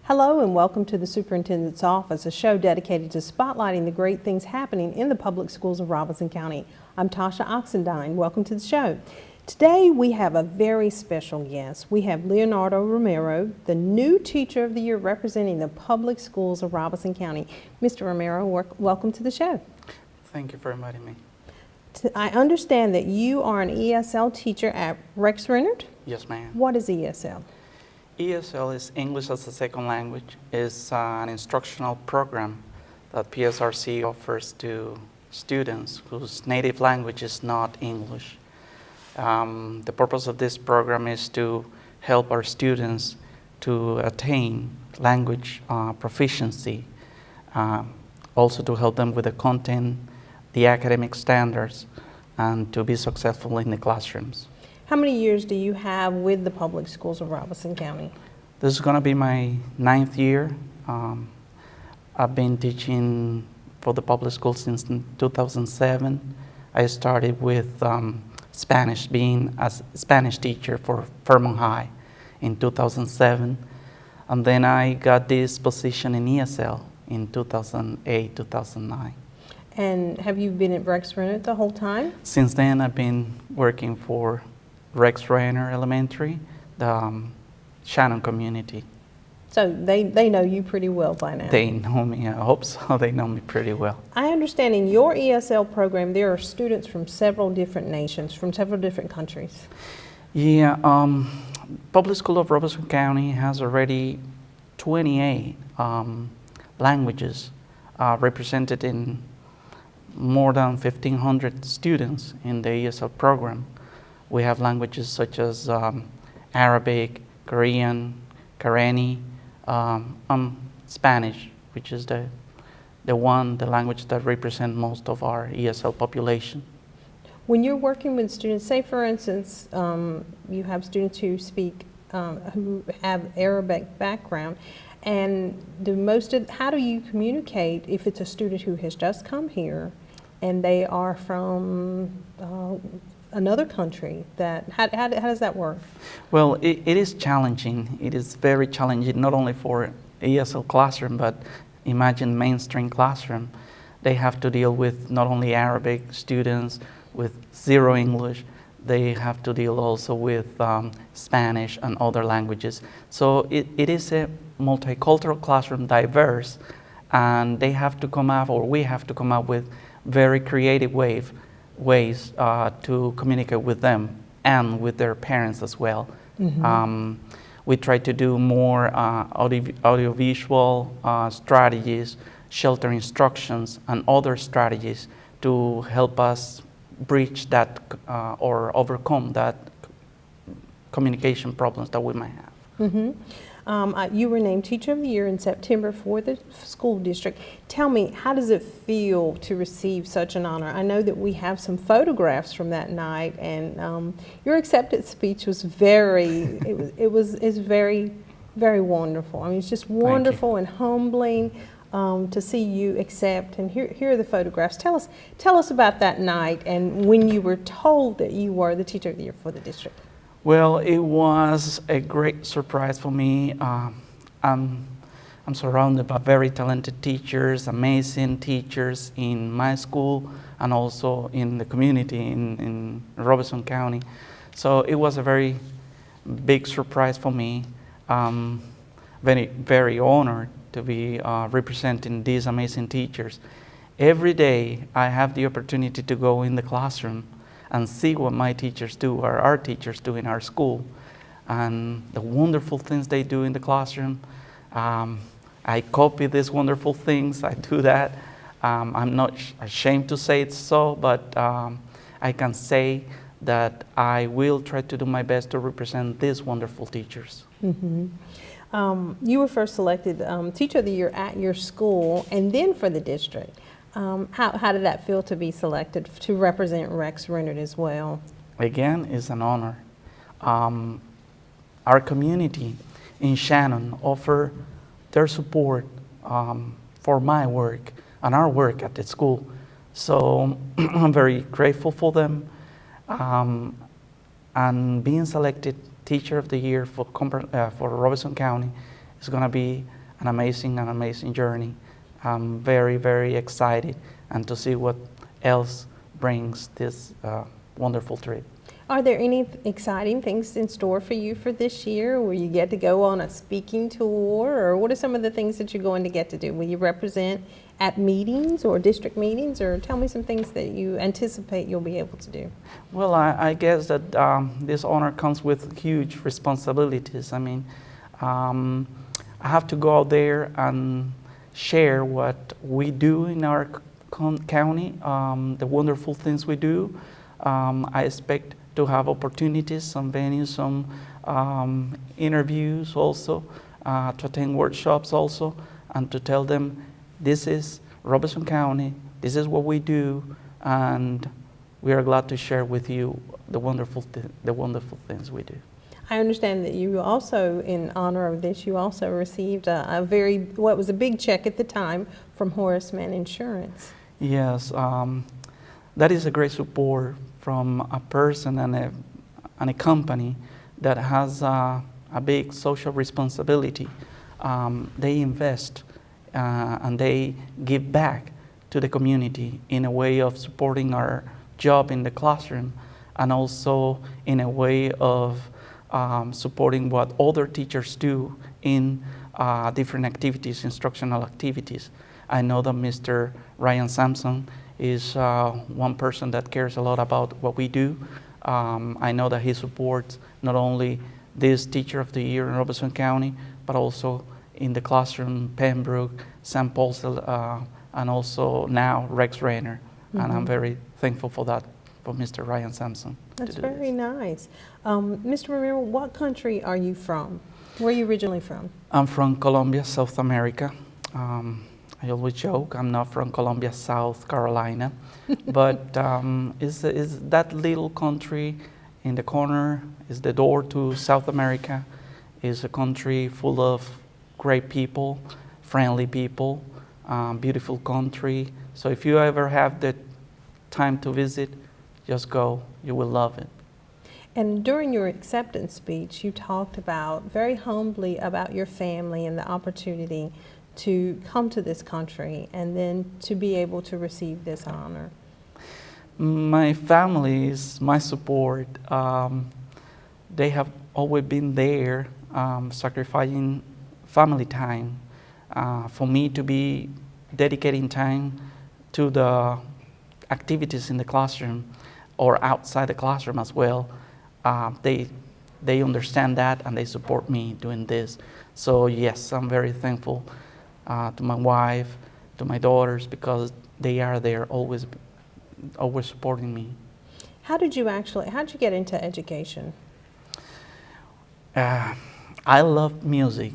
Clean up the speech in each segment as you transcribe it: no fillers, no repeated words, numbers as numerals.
Hello and welcome to the Superintendent's Office, a show dedicated to spotlighting the great things happening in the public schools of Robeson County. I'm Tasha Oxendine. Welcome to the show. Today we have a very special guest. We have Leonardo Romero, the new Teacher of the Year representing the public schools of Robeson County. Mr. Romero, welcome to the show. Thank you for inviting me. I understand that you are an ESL teacher at Rex Renard? Yes, ma'am. What is ESL? ESL is English as a Second Language. It's an instructional program that PSRC offers to students whose native language is not English. The purpose of this program is to help our students to attain language proficiency, also to help them with the content, the academic standards, and to be successful in the classrooms. How many years do you have with the public schools of Robeson County? This is going to be my 9th year. I've been teaching for the public schools since 2007. I started with Spanish, being a Spanish teacher for Fairmont High in 2007. And then I got this position in ESL in 2008, 2009. And have you been at Rex Renard the whole time? Since then, I've been working for Rex Renard Elementary, the Shannon community. So they know you pretty well by now. They know me. I hope so. They know me pretty well. I understand in your ESL program there are students from several different nations, from several different countries. Yeah, Public School of Robeson County has already 28 languages represented in more than 1,500 students in the ESL program. We have languages such as Arabic, Korean, Kareni, Spanish, which is the language that represents most of our ESL population. When you're working with students, say for instance, you have students who speak, who have Arabic background, and how do you communicate if it's a student who has just come here and they are from another country? How does that work? Well, it is challenging. It is very challenging, not only for ESL classroom, but imagine mainstream classroom. They have to deal with not only Arabic students with zero English, they have to deal also with Spanish and other languages. So it is a multicultural classroom, diverse, and they have to come up, or we have to come up with very creative ways to communicate with them and with their parents as well. Mm-hmm. We try to do more audiovisual strategies, shelter instructions, and other strategies to help us bridge that or overcome that communication problems that we might have. Mm-hmm. You were named Teacher of the Year in September for the school district. Tell me, how does it feel to receive such an honor? I know that we have some photographs from that night, and your acceptance speech was very wonderful. I mean, it's just wonderful and humbling to see you accept. And here are the photographs. Tell us about that night and when you were told that you were the Teacher of the Year for the district. Well, it was a great surprise for me. I'm surrounded by very talented teachers, amazing teachers in my school and also in the community in Robeson County. So it was a very big surprise for me. Very, very honored to be representing these amazing teachers. Every day I have the opportunity to go in the classroom and see what my teachers do, or our teachers do in our school, and the wonderful things they do in the classroom. I copy these wonderful things. I do that. I'm not ashamed to say it's so, but I can say that I will try to do my best to represent these wonderful teachers. Mm-hmm. You were first selected Teacher of the Year at your school and then for the district. How did that feel to be selected to represent Rex Renard as well? Again, it's an honor. Our community in Shannon offer their support for my work and our work at the school. So I'm very grateful for them. And being selected Teacher of the Year for Robeson County It's going to be an amazing journey. I'm very, very excited and to see what else brings this wonderful trip. Are there any exciting things in store for you for this year? Will you get to go on a speaking tour, or what are some of the things that you're going to get to do? Will you represent at meetings or district meetings, or tell me some things that you anticipate you'll be able to do? Well, I guess that this honor comes with huge responsibilities. I mean, I have to go out there and share what we do in our county, the wonderful things we do. I expect to have opportunities, some venues, some interviews also, to attend workshops also, and to tell them this is Robeson County, this is what we do, and we are glad to share with you the wonderful things we do. I understand that you also, in honor of this, you also received what was a big check at the time from Horace Mann Insurance. Yes, that is a great support from a person and a company that has a big social responsibility. They invest and they give back to the community in a way of supporting our job in the classroom, and also in a way of supporting what other teachers do in different activities, instructional activities. I know that Mr. Ryan Sampson is one person that cares a lot about what we do. I know that he supports not only this Teacher of the Year in Robeson County, but also in the classroom, Pembroke, St. Paul's, and also now Rex Rayner. Mm-hmm. And I'm very thankful for that, for Mr. Ryan Sampson. That's very nice. Mr. Romero, what country are you from? Where are you originally from? I'm from Colombia, South America. I always joke, I'm not from Colombia, South Carolina, but it's that little country in the corner, is the door to South America. It's a country full of great people, friendly people, beautiful country. So if you ever have the time to visit, just go, you will love it. And during your acceptance speech, you talked about, very humbly, about your family and the opportunity to come to this country and then to be able to receive this honor. My family is my support. They have always been there, sacrificing family time for me to be dedicating time to the activities in the classroom or outside the classroom as well. They understand that and they support me doing this. So yes, I'm very thankful to my wife, to my daughters, because they are there always supporting me. How'd you get into education? I love music.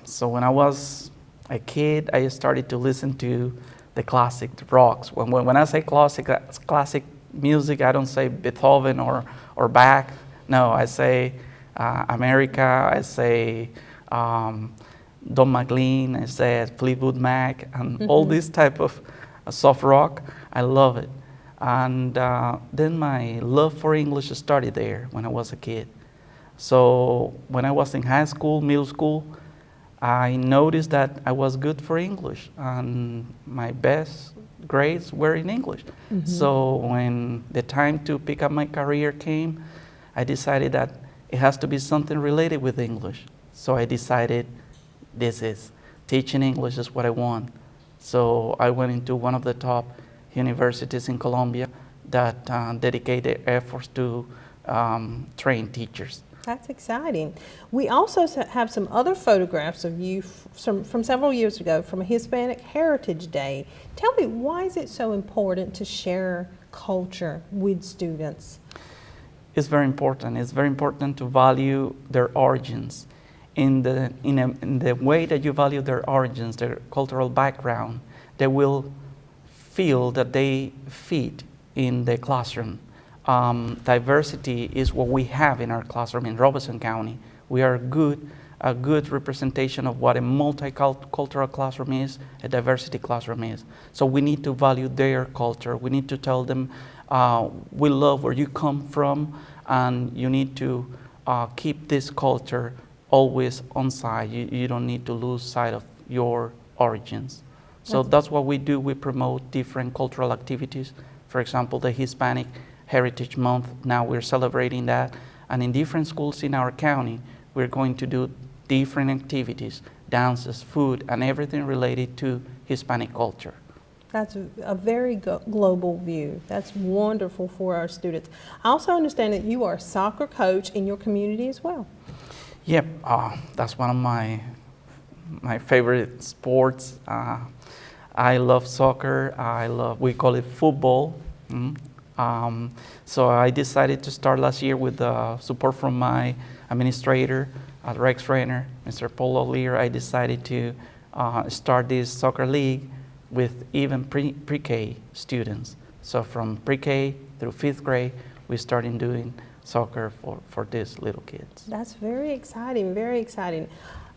So when I was a kid, I started to listen to the classic rocks. When I say classic music, I don't say Beethoven or Bach. No, I say America, I say Don McLean, I say Fleetwood Mac, and all this type of soft rock. I love it. And then my love for English started there when I was a kid. So when I was in high school, middle school, I noticed that I was good for English, and my best grades were in English. Mm-hmm. So when the time to pick up my career came, I decided that it has to be something related with English. So I decided teaching English is what I want. So I went into one of the top universities in Colombia that dedicated efforts to train teachers. That's exciting. We also have some other photographs of you from several years ago from a Hispanic Heritage Day. Tell me, why is it so important to share culture with students? It's very important. It's very important to value their origins. In the way that you value their origins, their cultural background, they will feel that they fit in the classroom. Diversity is what we have in our classroom in Robeson County. We are a good representation of what a multicultural classroom is, a diversity classroom is. So we need to value their culture. We need to tell them, we love where you come from, and you need to keep this culture always on site. You don't need to lose sight of your origins. So that's what we do. We promote different cultural activities. For example, the Hispanic Heritage Month, now we're celebrating that. And in different schools in our county, we're going to do different activities, dances, food, and everything related to Hispanic culture. That's a very global view. That's wonderful for our students. I also understand that you are a soccer coach in your community as well. Yep, that's one of my favorite sports. I love soccer. We call it football. So I decided to start last year with support from my administrator, Rex Trainer, Mr. Paul O'Leary. I decided to start this soccer league with even pre-K students. So from pre-K through 5th grade, we started doing soccer for these little kids. That's very exciting, very exciting.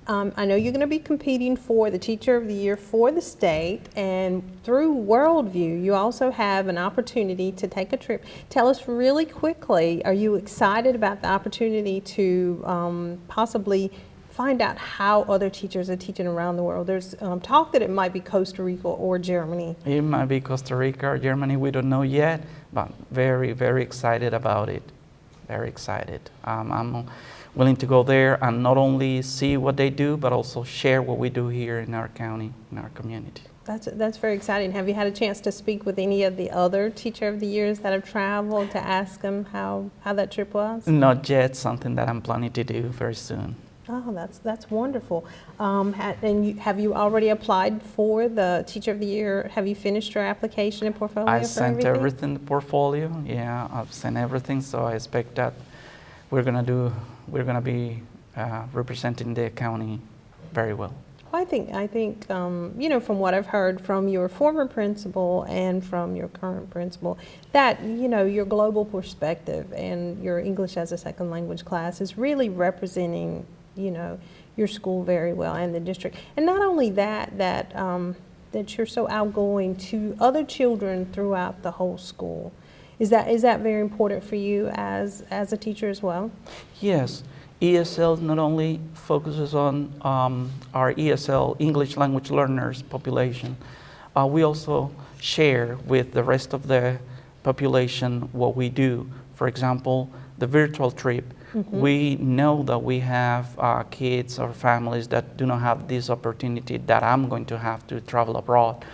I know you're going to be competing for the Teacher of the Year for the state, and through Worldview, you also have an opportunity to take a trip. Tell us really quickly, are you excited about the opportunity to possibly find out how other teachers are teaching around the world? There's talk that it might be Costa Rica or Germany. It might be Costa Rica or Germany, we don't know yet, but very, very excited about it. Very excited. I'm willing to go there and not only see what they do, but also share what we do here in our county, in our community. That's very exciting. Have you had a chance to speak with any of the other Teacher of the Years that have traveled to ask them how that trip was? Not yet, something that I'm planning to do very soon. Oh, that's wonderful. Have you already applied for the Teacher of the Year? Have you finished your application and portfolio? I sent everything, the portfolio. Yeah, I've sent everything. So I expect that we're gonna be representing the county very well. Well, I think you know, from what I've heard from your former principal and from your current principal, that you know your global perspective and your English as a second language class is really representing, you know, your school very well and the district. And not only that you're so outgoing to other children throughout the whole school. Is that very important for you as a teacher as well? Yes. ESL not only focuses on our ESL, English language learners population, we also share with the rest of the population what we do. For example, the virtual trip. Mm-hmm. We know that we have kids or families that do not have this opportunity that I'm going to have to travel abroad.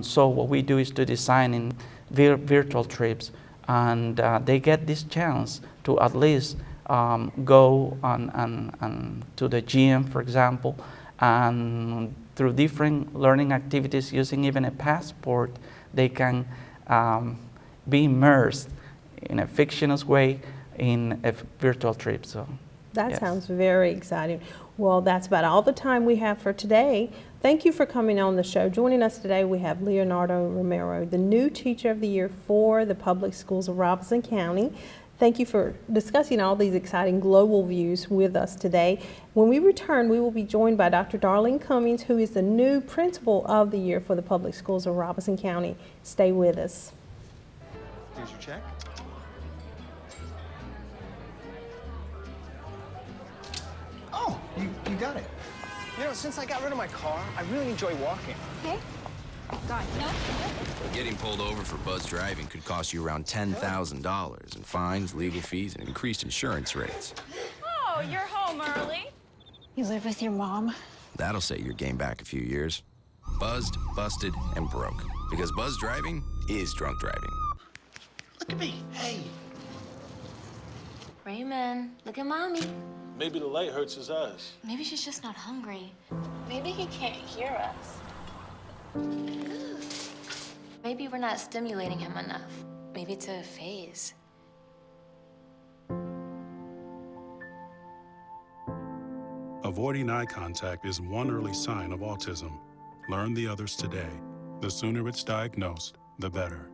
So what we do is to design in virtual trips, and they get this chance to at least go on to the gym, for example, and through different learning activities using even a passport, they can be immersed in a fictitious way in a virtual trip. So that yes. Sounds very exciting. Well, that's about all the time we have for today. Thank you for coming on the show. Joining us today, we have Leonardo Romero, the new Teacher of the Year for the Public Schools of Robeson County. Thank you for discussing all these exciting global views with us today. When we return, we will be joined by Dr. Darlene Cummings, who is the new Principal of the Year for the Public Schools of Robeson County. Stay with us. Here's your check. Oh, you got it. You know, since I got rid of my car, I really enjoy walking. Okay. Got it. No. Getting pulled over for buzz driving could cost you around $10,000 in fines, legal fees, and increased insurance rates. Oh, you're home early. You live with your mom? That'll set your game back a few years. Buzzed, busted, and broke. Because buzz driving is drunk driving. Look at me. Hey. Raymond, look at Mommy. Maybe the light hurts his eyes. Maybe she's just not hungry. Maybe he can't hear us. Maybe we're not stimulating him enough. Maybe it's a phase. Avoiding eye contact is one early sign of autism. Learn the others today. The sooner it's diagnosed, the better.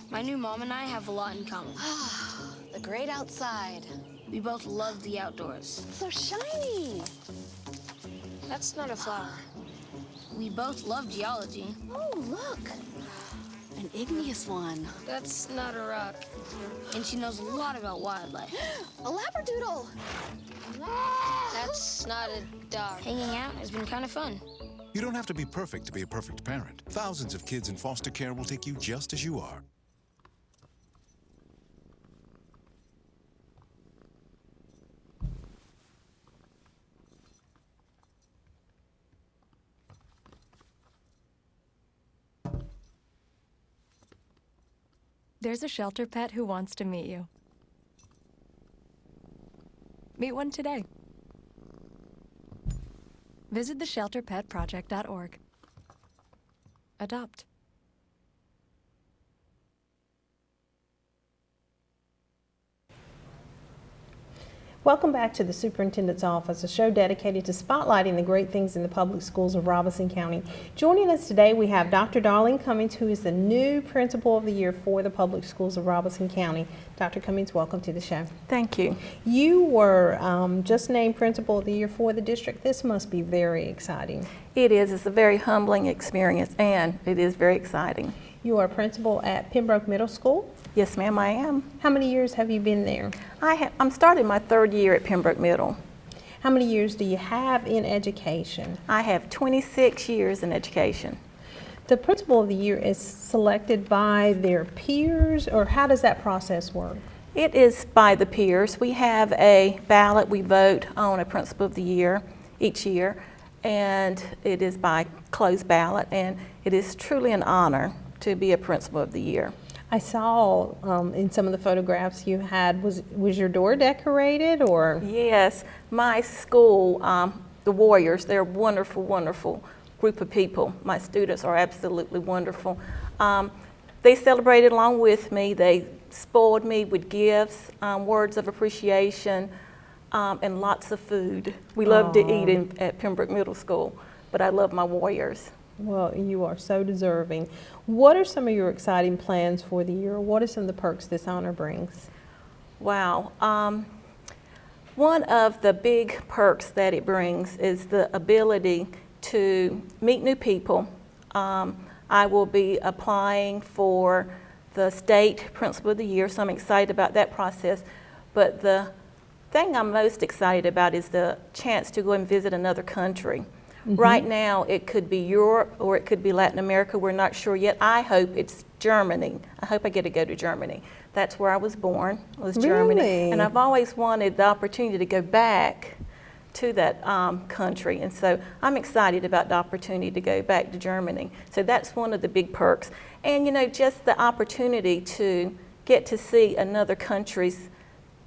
My new mom and I have a lot in common. The great outside. We both love the outdoors. So shiny. That's not a flower. We both love geology. Oh, look. An igneous one. That's not a rock. And she knows a lot about wildlife. A labradoodle. That's not a dog. Hanging out has been kind of fun. You don't have to be perfect to be a perfect parent. Thousands of kids in foster care will take you just as you are. There's a shelter pet who wants to meet you. Meet one today. Visit theshelterpetproject.org. Adopt. Welcome back to the Superintendent's Office, a show dedicated to spotlighting the great things in the public schools of Robeson County. Joining us today, we have Dr. Darlene Cummings, who is the new Principal of the Year for the public schools of Robeson County. Dr. Cummings, welcome to the show. Thank you. You were just named Principal of the Year for the district. This must be very exciting. It is. It's a very humbling experience, and it is very exciting. You are principal at Pembroke Middle School? Yes, ma'am, I am. How many years have you been there? I'm starting my 3rd year at Pembroke Middle. How many years do you have in education? I have 26 years in education. The Principal of the Year is selected by their peers, or how does that process work? It is by the peers. We have a ballot. We vote on a Principal of the Year each year, and it is by closed ballot, and it is truly an honor to be a Principal of the Year. I saw in some of the photographs you had, was your door decorated, or? Yes, my school, the Warriors, they're a wonderful, wonderful group of people. My students are absolutely wonderful. They celebrated along with me. They spoiled me with gifts, words of appreciation, and lots of food. We love to eat at Pembroke Middle School, but I love my Warriors. Well, you are so deserving. What are some of your exciting plans for the year? What are some of the perks this honor brings? Wow. One of the big perks that it brings is the ability to meet new people. I will be applying for the state Principal of the Year, so I'm excited about that process. But the thing I'm most excited about is the chance to go and visit another country. Mm-hmm. Right now, it could be Europe or it could be Latin America. We're not sure yet. I hope it's Germany. I hope I get to go to Germany. That's where I was born, was Germany. Really? And I've always wanted the opportunity to go back to that country. And so I'm excited about the opportunity to go back to Germany. So that's one of the big perks. And, you know, just the opportunity to get to see another country's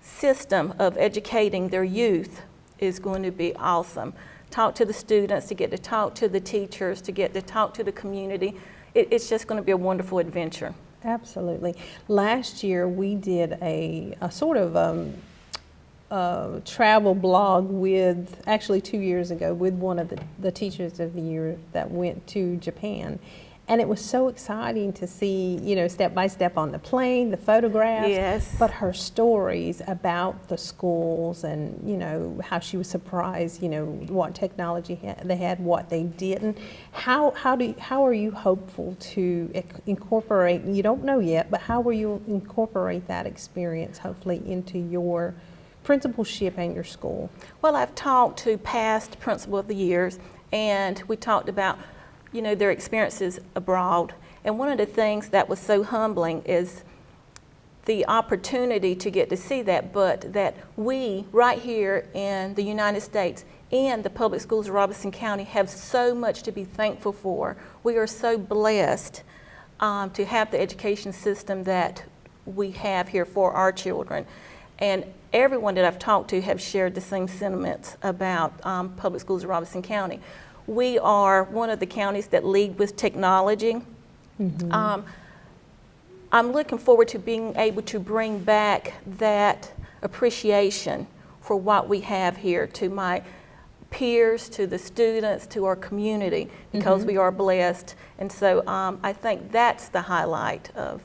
system of educating their youth is going to be awesome. Talk to the students, to get to talk to the teachers, to get to talk to the community. It's just going to be a wonderful adventure. Absolutely. Last year we did a sort of travel blog with, actually 2 years ago, with one of the teachers of the year that went to Japan. And it was so exciting to see, you know, step by step on the plane, the photographs, yes, but her stories about the schools and, you know, how she was surprised, you know, what technology they had, what they didn't. How are you hopeful to incorporate, you don't know yet, but how will you incorporate that experience hopefully into your principalship and your school? Well, I've talked to past Principal of the Years, and we talked about, you know, their experiences abroad. And one of the things that was so humbling is the opportunity to get to see that, but that we right here in the United States and the public schools of Robeson County have so much to be thankful for. We are so blessed to have the education system that we have here for our children. And everyone that I've talked to have shared the same sentiments about public schools of Robeson County. We are one of the counties that lead with technology. Mm-hmm. I'm looking forward to being able to bring back that appreciation for what we have here to my peers, to the students, to our community, because we are blessed. And so I think that's the highlight of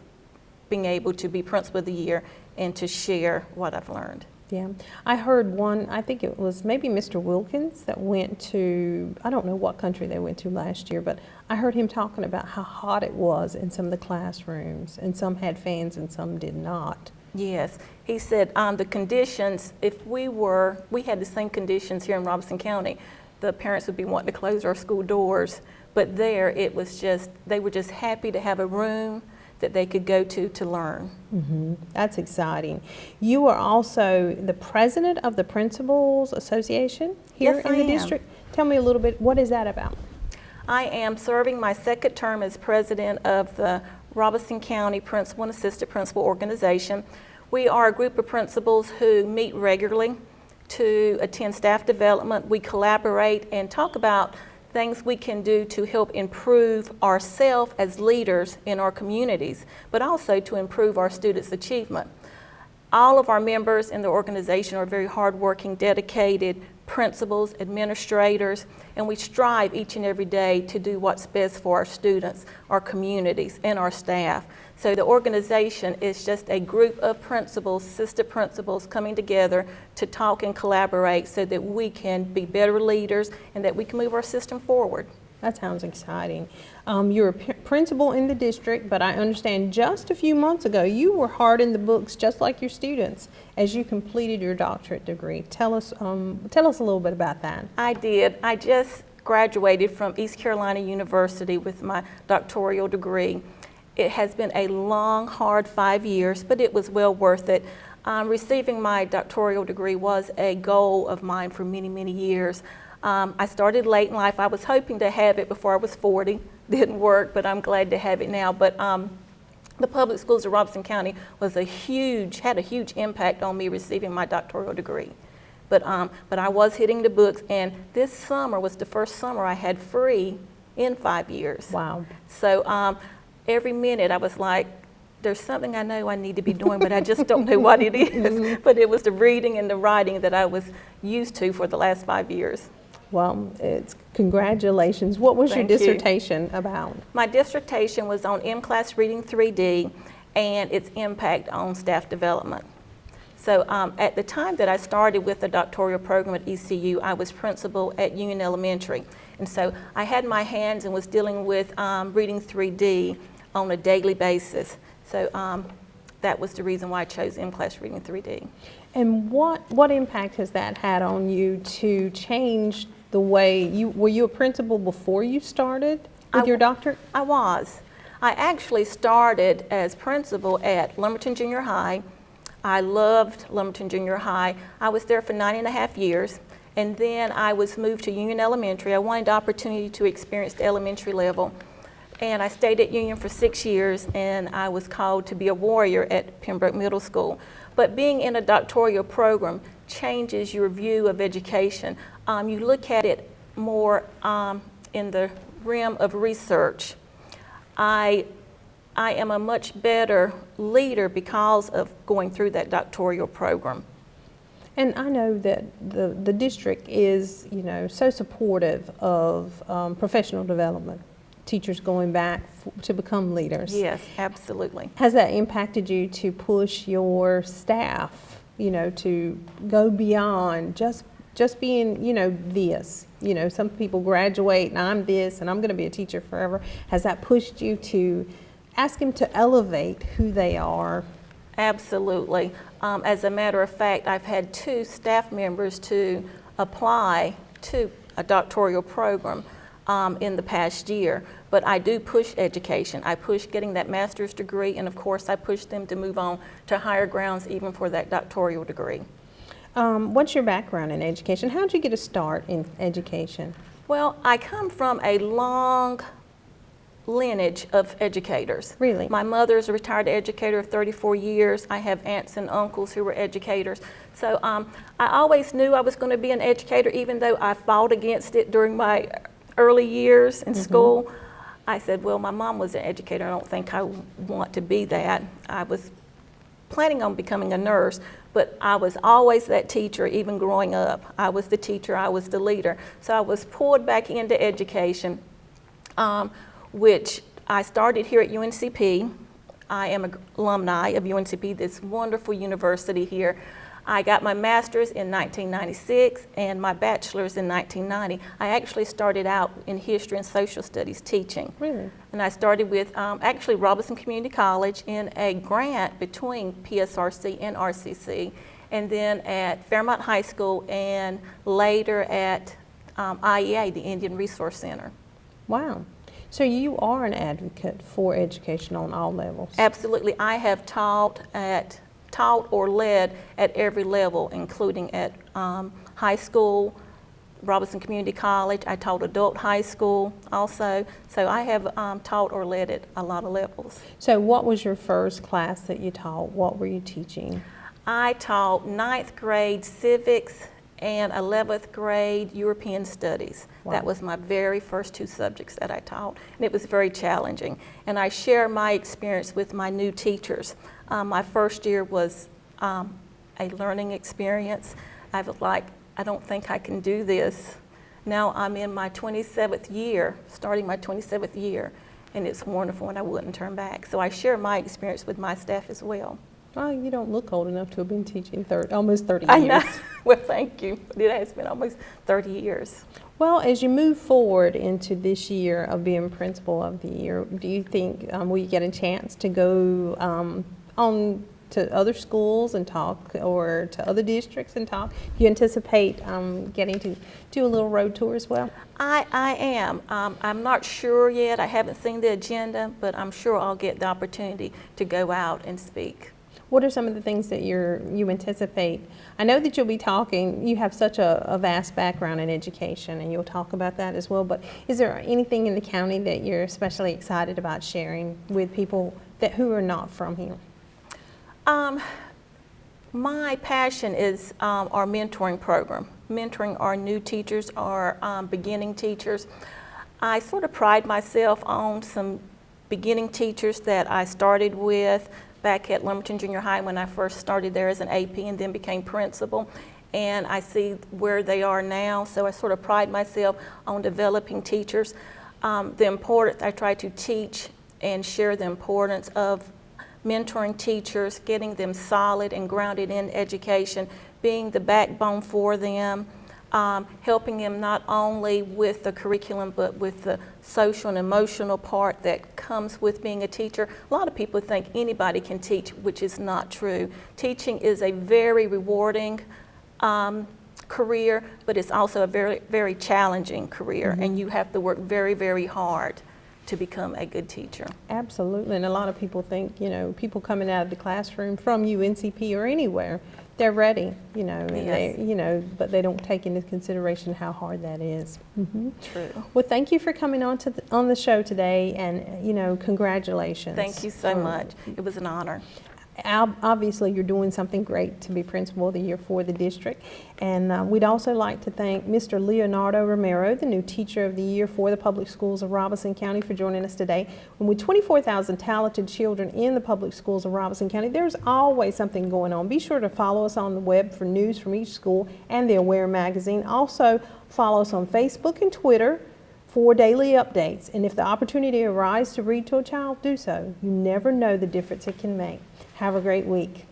being able to be Principal of the Year and to share what I've learned. Yeah, I heard one, I think it was maybe Mr. Wilkins that went to, I don't know what country they went to last year, but I heard him talking about how hot it was in some of the classrooms, and some had fans and some did not. Yes. He said the conditions, if we had the same conditions here in Robeson County, the parents would be wanting to close our school doors. But there, it was just, they were just happy to have a room that they could go to learn. Mm-hmm. That's exciting. You are also the president of the Principals Association here in the district. Tell me a little bit, what is that about? I am serving my second term as president of the Robeson County Principal and Assistant Principal Organization. We are a group of principals who meet regularly to attend staff development. We collaborate and talk about things we can do to help improve ourselves as leaders in our communities, but also to improve our students' achievement. All of our members in the organization are very hardworking, dedicated principals, administrators, and we strive each and every day to do what's best for our students, our communities, and our staff. So the organization is just a group of principals, assistant principals coming together to talk and collaborate so that we can be better leaders and that we can move our system forward. That sounds exciting. You're a principal in the district, but I understand just a few months ago you were hard in the books just like your students as you completed your doctorate degree. Tell us a little bit about that. I did. I just graduated from East Carolina University with my doctoral degree. It has been a long, hard 5 years, but it was well worth it. Receiving my doctoral degree was a goal of mine for many, many years. I started late in life. I was hoping to have it before I was 40. Didn't work, but I'm glad to have it now. But the public schools of Robeson County had a huge impact on me receiving my doctoral degree. But I was hitting the books, and this summer was the first summer I had free in 5 years. Wow. So every minute I was like, there's something I know I need to be doing, but I just don't know what it is. But it was the reading and the writing that I was used to for the last 5 years. Well, congratulations. What was your Thank you. dissertation about? My dissertation was on M-Class Reading 3D and its impact on staff development. So at the time that I started with the doctoral program at ECU, I was principal at Union Elementary. And so I had my hands and was dealing with Reading 3D on a daily basis. So that was the reason why I chose M-Class Reading 3D. And what impact has that had on you to change the way were you a principal before you started with your doctorate? I was. I actually started as principal at Lumberton Junior High. I loved Lumberton Junior High. I was there for 9.5 years, and then I was moved to Union Elementary. I wanted the opportunity to experience the elementary level, and I stayed at Union for 6 years, and I was called to be a warrior at Pembroke Middle School. But being in a doctoral program changes your view of education. You look at it more in the realm of research. I am a much better leader because of going through that doctoral program. And I know that the district is, so supportive of professional development, teachers going back to become leaders. Yes, absolutely. Has that impacted you to push your staff, to go beyond just being, this? Some people graduate and I'm this and I'm going to be a teacher forever. Has that pushed you to ask them to elevate who they are? Absolutely. As a matter of fact, I've had 2 staff members to apply to a doctoral program in the past year. But I do push education. I push getting that master's degree, and of course I push them to move on to higher grounds even for that doctoral degree. What's your background in education? How did you get a start in education? Well, I come from a long lineage of educators. Really? My mother's a retired educator of 34 years. I have aunts and uncles who were educators. So I always knew I was going to be an educator, even though I fought against it during my early years in school. I said, well, my mom was an educator. I don't think I want to be that. I was planning on becoming a nurse, but I was always that teacher, even growing up. I was the teacher, I was the leader. So I was pulled back into education, which I started here at UNCP. I am an alumni of UNCP, this wonderful university here. I got my master's in 1996 and my bachelor's in 1990. I actually started out in history and social studies teaching. Really? And I started with actually Robinson Community College in a grant between PSRC and RCC, and then at Fairmont High School, and later at IEA, the Indian Resource Center. Wow. So you are an advocate for education on all levels? Absolutely. I have taught or led at every level, including at high school, Robinson Community College. I taught adult high school also. So I have taught or led at a lot of levels. So what was your first class that you taught? What were you teaching? I taught 9th grade civics and 11th grade European studies. Wow. That was my very first 2 subjects that I taught, and it was very challenging. And I share my experience with my new teachers. My first year was a learning experience. I was like, I don't think I can do this. Now I'm in my 27th year, starting my 27th year, and it's wonderful and I wouldn't turn back. So I share my experience with my staff as well. Well, you don't look old enough to have been teaching almost 30 I years. know. Well, thank you. It has been almost 30 years. Well, as you move forward into this year of being principal of the year, do you think will you get a chance to go on to other schools and talk, or to other districts and talk? Do you anticipate getting to do a little road tour as well? I am. I'm not sure yet. I haven't seen the agenda, but I'm sure I'll get the opportunity to go out and speak. What are some of the things that you anticipate? I know that you'll be talking, you have such a vast background in education, and you'll talk about that as well, but is there anything in the county that you're especially excited about sharing with people who are not from here? My passion is our mentoring program, mentoring our new teachers, our beginning teachers. I sort of pride myself on some beginning teachers that I started with back at Lumberton Junior High when I first started there as an AP and then became principal. And I see where they are now, so I sort of pride myself on developing teachers. The importance, I try to teach and share the importance of mentoring teachers, getting them solid and grounded in education, being the backbone for them, helping them not only with the curriculum but with the social and emotional part that comes with being a teacher. A lot of people think anybody can teach, which is not true. Teaching is a very rewarding career, but it's also a very, very challenging career, and you have to work very, very hard to become a good teacher. Absolutely, and a lot of people think, people coming out of the classroom from UNCP or anywhere, they're ready, and but they don't take into consideration how hard that is. True. Well, thank you for coming on the show today, and congratulations. Thank you so much. It was an honor. Obviously, you're doing something great to be Principal of the Year for the district. And we'd also like to thank Mr. Leonardo Romero, the new Teacher of the Year for the Public Schools of Robeson County, for joining us today. And with 24,000 talented children in the public schools of Robeson County, there's always something going on. Be sure to follow us on the web for news from each school and the Aware magazine. Also, follow us on Facebook and Twitter for daily updates. And if the opportunity arises to read to a child, do so. You never know the difference it can make. Have a great week.